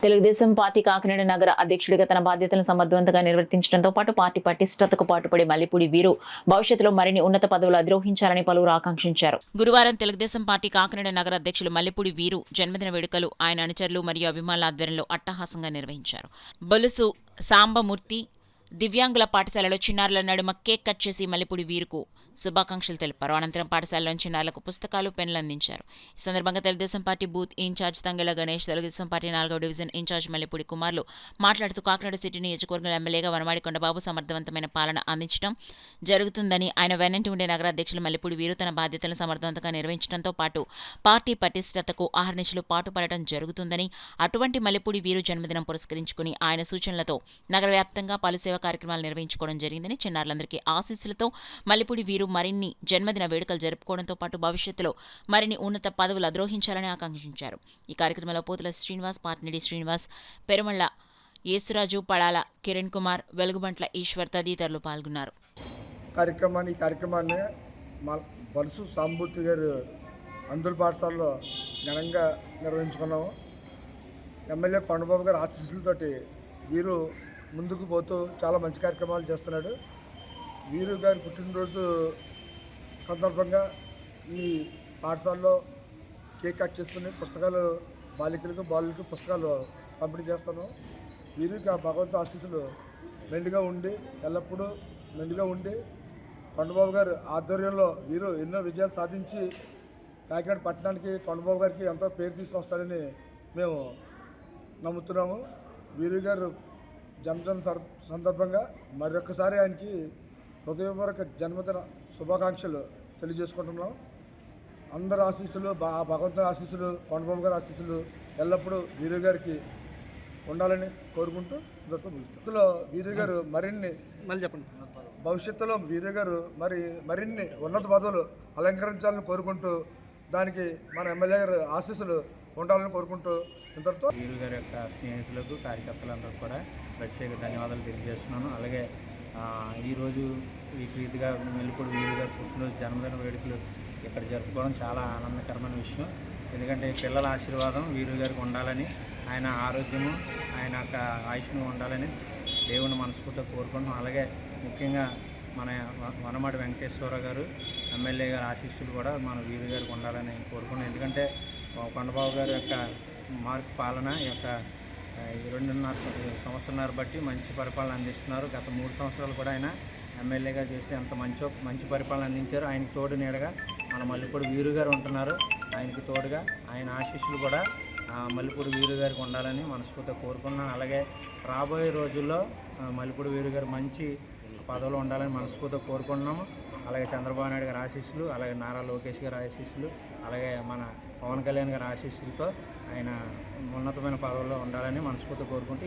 Telugu Desam party Kakinada నగర అధ్యక్షుడిగా తన బాధ్యతలను సమర్థవంతంగా నిర్వర్తించడంతో పాటు పార్టీ పటిష్టతకు పాటుపడే మల్లిపూడి వీరు భవిష్యత్తులో మరిన్ని ఉన్నత పదవులు అధిరోహించాలని పలువురు ఆకాంక్షించారు. గురువారం తెలుగుదేశం పార్టీ కాకినాడ నగర అధ్యక్షులు మల్లిపూడి వీరు జన్మదిన వేడుకలు ఆయన అనుచరులు మరియు అభిమానుల ఆధ్వర్యంలో అట్టహాసంగా నిర్వహించారు. బొలుసు సాంబమూర్తి దివ్యాంగుల పాఠశాలలో చిన్నారుల నడుమ కేక్ కట్ చేసి మల్లిపూడి వీరుకు శుభాకాంక్షలు తెలిపారు. అనంతరం పాఠశాలలోని చిన్నారులకు పుస్తకాలు, పెన్నులు అందించారు. ఈ సందర్భంగా Telugu Desam party booth incharge Tangella Ganesh, Telugu Desam party 4వ డివిజన్ ఇన్ఛార్జ్ మల్లిపూడి కుమార్లు మాట్లాడుతూ కాకినాడ సిటీ నియోజకవర్గం ఎమ్మెల్యేగా వనమాడి కొండబాబు సమర్థవంతమైన పాలన అందించడం జరుగుతుందని, ఆయన వెన్నంటి ఉండే నగర అధ్యక్షులు మల్లిపూడి వీరు తన బాధ్యతలను సమర్థవంతంగా నిర్వహించడంతో పాటు పార్టీ పటిష్టతకు అహర్నిశలు పాటుపడటం జరుగుతుందని, అటువంటి మల్లిపూడి వీరు జన్మదినం పురస్కరించుకుని ఆయన సూచనలతో నగర వ్యాప్తంగా పలు సేవా కార్యక్రమాలు నిర్వహించుకోవడం జరిగిందని, చిన్నారులందరికీ ఆశీస్సులతో మల్లిపూడి వీరు మరిన్ని జన్మదిన వేడుకలు జరుపుకోవడంతో పాటు భవిష్యత్తులో మరిన్ని ఉన్నత పదవులు అధిరోహించాలని ఆకాంక్షించారు. ఈ కార్యక్రమంలో పోతుల శ్రీనివాస్, పార్టినేడి శ్రీనివాస్, పెరుమళ్ల యేసురాజు, పడాల కిరణ్ కుమార్, వెలుగుబంట్ల ఈశ్వర్ తదితరులు పాల్గొన్నారు. కార్యక్రమాన్ని బలుసు సాంబూర్తి గారు అందుల పాఠశాలలో ఘనంగా నిర్వహించుకున్నాము. ఎమ్మెల్యే కొండబాబు గారి ఆశీస్సులతోటి వీరు ముందుకు పోతూ చాలా మంచి కార్యక్రమాలు చేస్తున్నాడు. వీరు గారి పుట్టినరోజు సందర్భంగా ఈ పాఠశాలలో కేక్ కట్ చేసుకుని పుస్తకాలు బాలికలకు బాలులకు పుస్తకాలు పంపిణీ చేస్తాను. వీరికి ఆ భగవంతు ఆశీస్సులు మెండుగా ఉండి ఎల్లప్పుడూ మెండుగా ఉండి కొండబాబు గారు ఆధ్వర్యంలో వీరు ఎన్నో విజయాలు సాధించి కాకినాడ పట్టణానికి కొండబాబు గారికి ఎంతో పేరు తీసుకొస్తారని మేము నమ్ముతున్నాము. వీరు గారు జన్మదిన సందర్భంగా మరొకసారి ఆయనకి హృదయపూర్వక జన్మదిన శుభాకాంక్షలు తెలియజేసుకుంటున్నాం. అందరి ఆశీస్సులు, భగవంతుని ఆశీస్సులు, కొండబాబు గారి ఆశీస్సులు ఎల్లప్పుడూ వీరు గారికి ఉండాలని కోరుకుంటూ భవిష్యత్తులో వీరు గారు భవిష్యత్తులో వీరు గారు మరిన్ని ఉన్నత పదవులు అలంకరించాలని కోరుకుంటూ దానికి మన ఎమ్మెల్యే గారు ఆశీస్సులు ఉండాలని కోరుకుంటూ ఇంతటితో వీరు గారి యొక్క స్నేహితులకు, కార్యకర్తలందరూ కూడా ప్రత్యేక ధన్యవాదాలు తెలియజేస్తున్నాను. అలాగే ఈరోజు ఈ ప్రీతిగా మల్లిపూడి వీరు గారి పుట్టినరోజు జన్మదిన వేడుకలు ఇక్కడ జరుపుకోవడం చాలా ఆనందకరమైన విషయం. ఎందుకంటే పిల్లల ఆశీర్వాదం వీరు గారికి ఉండాలని, ఆయన ఆరోగ్యము, ఆయన యొక్క ఆయుష్ను ఉండాలని దేవుని మనస్ఫూర్తిగా కోరుకుంటున్నాం. అలాగే ముఖ్యంగా మన వనమాడి వెంకటేశ్వర గారు ఎమ్మెల్యే గారి ఆశీస్సులు కూడా మన వీరు గారికి ఉండాలని కోరుకున్నాం. ఎందుకంటే కొండబాబు గారి యొక్క మార్క్ పాలన యొక్క 2.5 సంవత్సరాలు బట్టి మంచి పరిపాలన అందిస్తున్నారు. గత 3 సంవత్సరాలు కూడా ఆయన ఎమ్మెల్యేగా చేసి అంత మంచి పరిపాలన అందించారు. ఆయనకు తోడు నీడగా మన మల్లిపూడి వీరు గారు ఉంటున్నారు. ఆయనకి తోడుగా ఆయన ఆశీస్సులు కూడా మల్లిపూడి వీరు గారికి ఉండాలని మనస్ఫూర్తిగా కోరుకున్నాను. అలాగే రాబోయే రోజుల్లో మల్లిపూడి వీరు గారు మంచి పదవులు ఉండాలని మనస్ఫూర్తిగా కోరుకుంటున్నాము. అలాగే చంద్రబాబు నాయుడు గారి ఆశీస్సులు, అలాగే నారా లోకేష్ గారి ఆశీస్సులు, అలాగే మన పవన్ కళ్యాణ్ గారి ఆశీస్సులతో ఆయన ఉన్నతమైన పదవుల్లో ఉండాలని మనస్ఫూర్తిగా కోరుకుంటూ